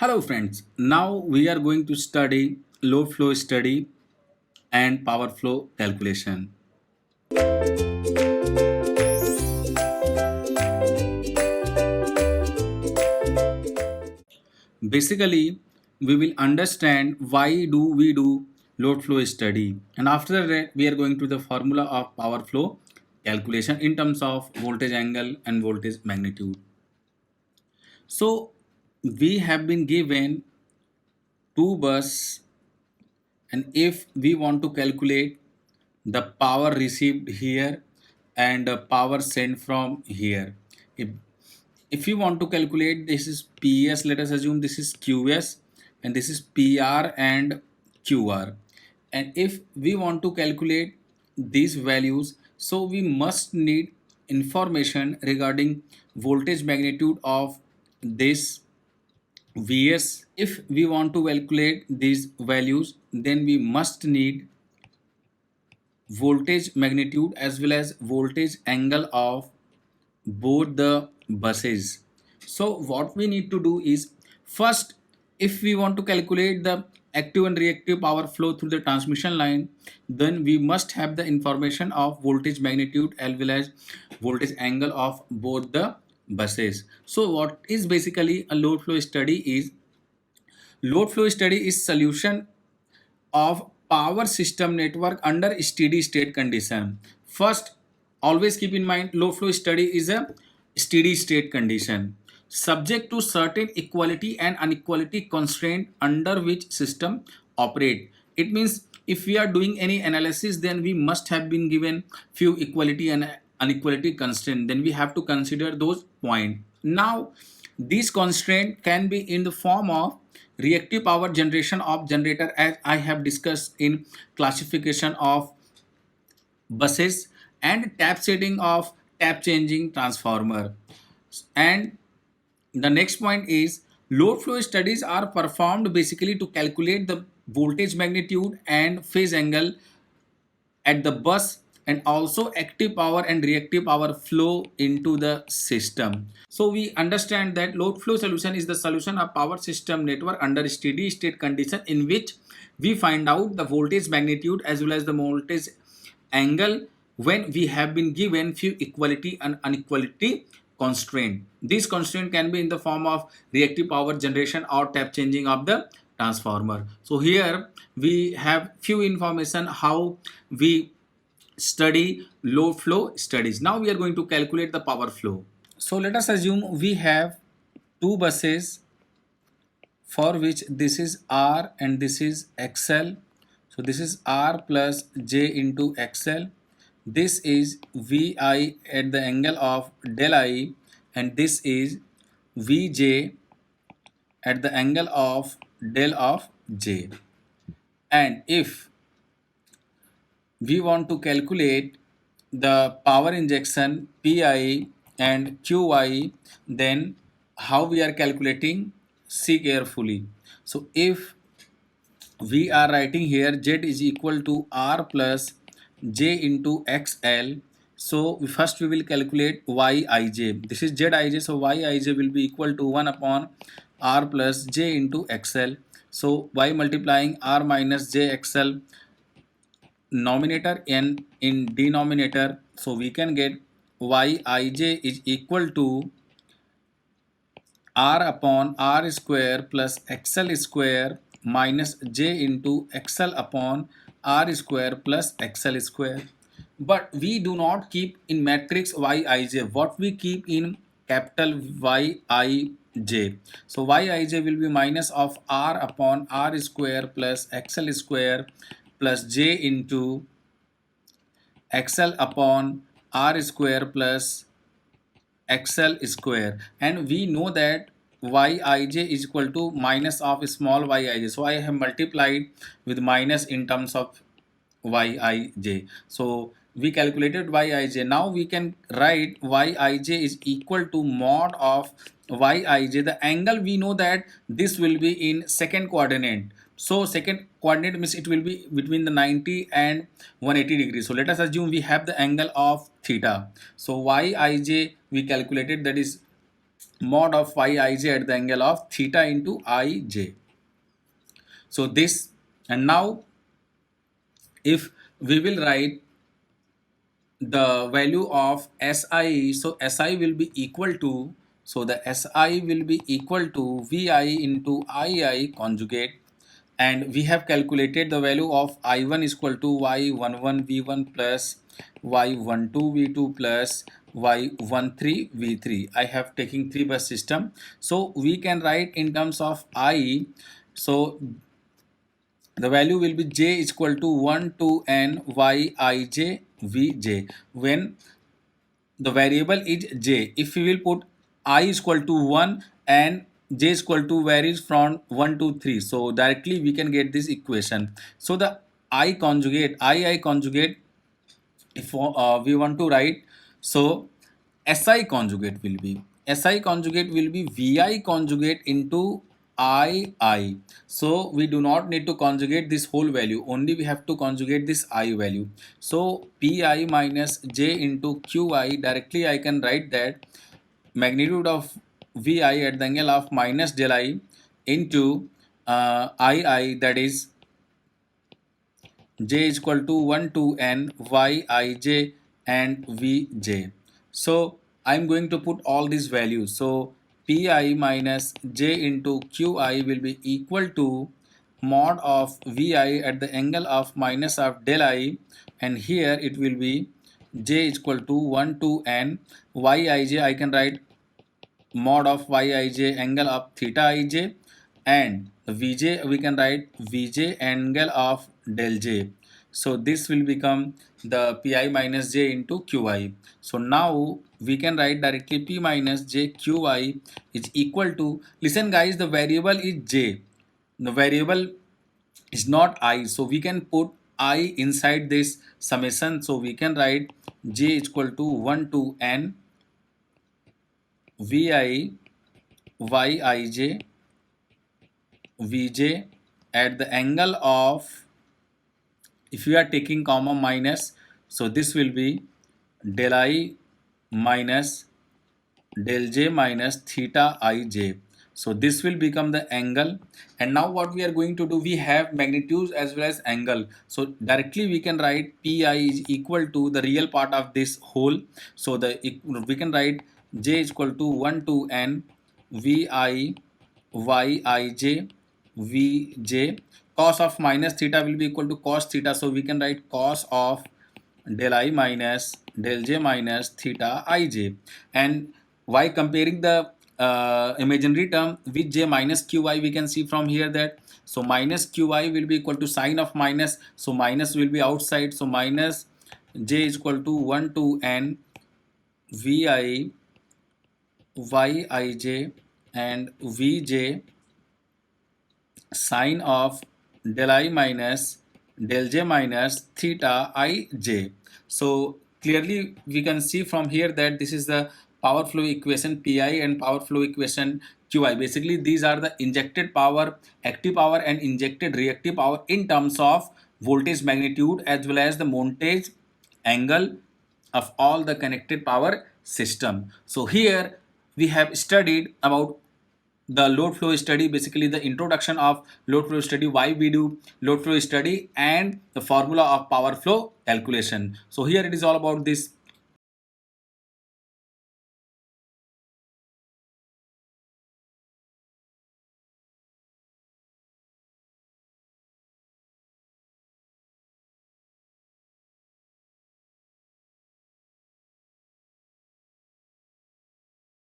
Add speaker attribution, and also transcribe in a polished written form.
Speaker 1: Hello friends, now we are going to study load flow study and power flow calculation. Basically, we will understand why do we do load flow study, and after that we are going to the formula of power flow calculation in terms of voltage angle and voltage magnitude. So we have been given two bus, and if we want to calculate the power received here and power sent from here, if you want to calculate, this is PS, let us assume this is QS and this is PR and QR, and if we want to calculate these values, so we must need information regarding voltage magnitude of this Vs. If we want to calculate these values, then we must need voltage magnitude as well as voltage angle of both the buses. So what we need to do is, first, if we want to calculate the active and reactive power flow through the transmission line, then we must have the information of voltage magnitude as well as voltage angle of both the buses. So what is basically a load flow study is, load flow study is solution of power system network under steady state condition. First, always keep in mind low flow study is a steady state condition subject to certain equality and inequality constraint under which system operate. It means if we are doing any analysis, then we must have been given few equality and inequality constraint, then we have to consider those point. Now these constraint can be in the form of reactive power generation of generator, as I have discussed in classification of buses, and tap setting of tap changing transformer. And the next point is, load flow studies are performed basically to calculate the voltage magnitude and phase angle at the bus, and also active power and reactive power flow into the system. So we understand that load flow solution is the solution of power system network under steady state condition in which we find out the voltage magnitude as well as the voltage angle when we have been given few equality and inequality constraint. This constraint can be in the form of reactive power generation or tap changing of the transformer. So here we have few information how we study load flow studies. Now we are going to calculate the power flow. So let us assume we have two buses for which this is R and this is XL. So this is R plus J into XL. This is VI at the angle of del I, and this is VJ at the angle of del of J. And if we want to calculate the power injection Pi and Qi, then how we are calculating? See carefully. So if we are writing here Z is equal to R plus J into XL, so first we will calculate Yij. This is Zij, so Yij will be equal to 1 upon R plus J into XL. So by multiplying R minus JXL numerator and in denominator, so we can get Yij is equal to R upon R square plus XL square minus J into XL upon R square plus XL square. But we do not keep in matrix Yij. What we keep in capital Yij. So Yij will be minus of R upon R square plus XL square plus J into XL upon R square plus XL square, and we know that Yij is equal to minus of small yij, so I have multiplied with minus in terms of Yij. So we calculated Yij. Now we can write Yij is equal to mod of Yij. The angle, we know that this will be in second coordinate. So second coordinate means it will be between the 90 and 180 degrees. So let us assume we have the angle of theta. So Yij we calculated, that is mod of yij at the angle of theta into ij. So this, and now if we will write the value of SI, so SI will be equal to, so the SI will be equal to VI into II conjugate, and we have calculated the value of I1 is equal to Y11 V1 plus Y12 V2 plus Y13 V3. I have taken 3-bus system, so we can write in terms of I. So the value will be j is equal to 1 to n yij vj when the variable is j. If we will put I is equal to 1 and j is equal to varies from 1 to 3, so directly we can get this equation. So the I conjugate, if we want to write, so SI conjugate will be VI conjugate into II. So we do not need to conjugate this whole value, only we have to conjugate this I value. So PI minus J into QI, directly I can write that magnitude of VI at the angle of minus del I into II, that is j is equal to 1 to n yij and vj. So I'm going to put all these values. So pi minus j into qi will be equal to mod of vi at the angle of minus of del I, and here it will be j is equal to 1 to n yij. I can write mod of yij angle of theta ij, and vj we can write vj angle of del j. So this will become the pi minus j into qi. So now we can write directly p minus j qi is equal to, listen guys, the variable is j, the variable is not I, so we can put I inside this summation. So we can write j is equal to 1 to n vi yij vj at the angle of, if you are taking comma minus, so this will be del I minus del j minus theta ij. So this will become the angle. And now what we are going to do, we have magnitudes as well as angle, so directly we can write pi is equal to the real part of this whole. So we can write j is equal to 1 to n vi yij vj. Cos of minus theta will be equal to cos theta, so we can write cos of del I minus del j minus theta ij. And why comparing the imaginary term with j minus qi, we can see from here that, so minus qi will be equal to sine of minus, so minus will be outside, so minus j is equal to 1 to n vi yij and vj sine of del I minus del j minus theta ij. So clearly we can see from here that this is the power flow equation pi and power flow equation qi. Basically these are the injected power, active power and injected reactive power in terms of voltage magnitude as well as the montage angle of all the connected power system. So here we have studied about the load flow study, basically the introduction of load flow study, why we do load flow study, and the formula of power flow calculation. So here it is all about this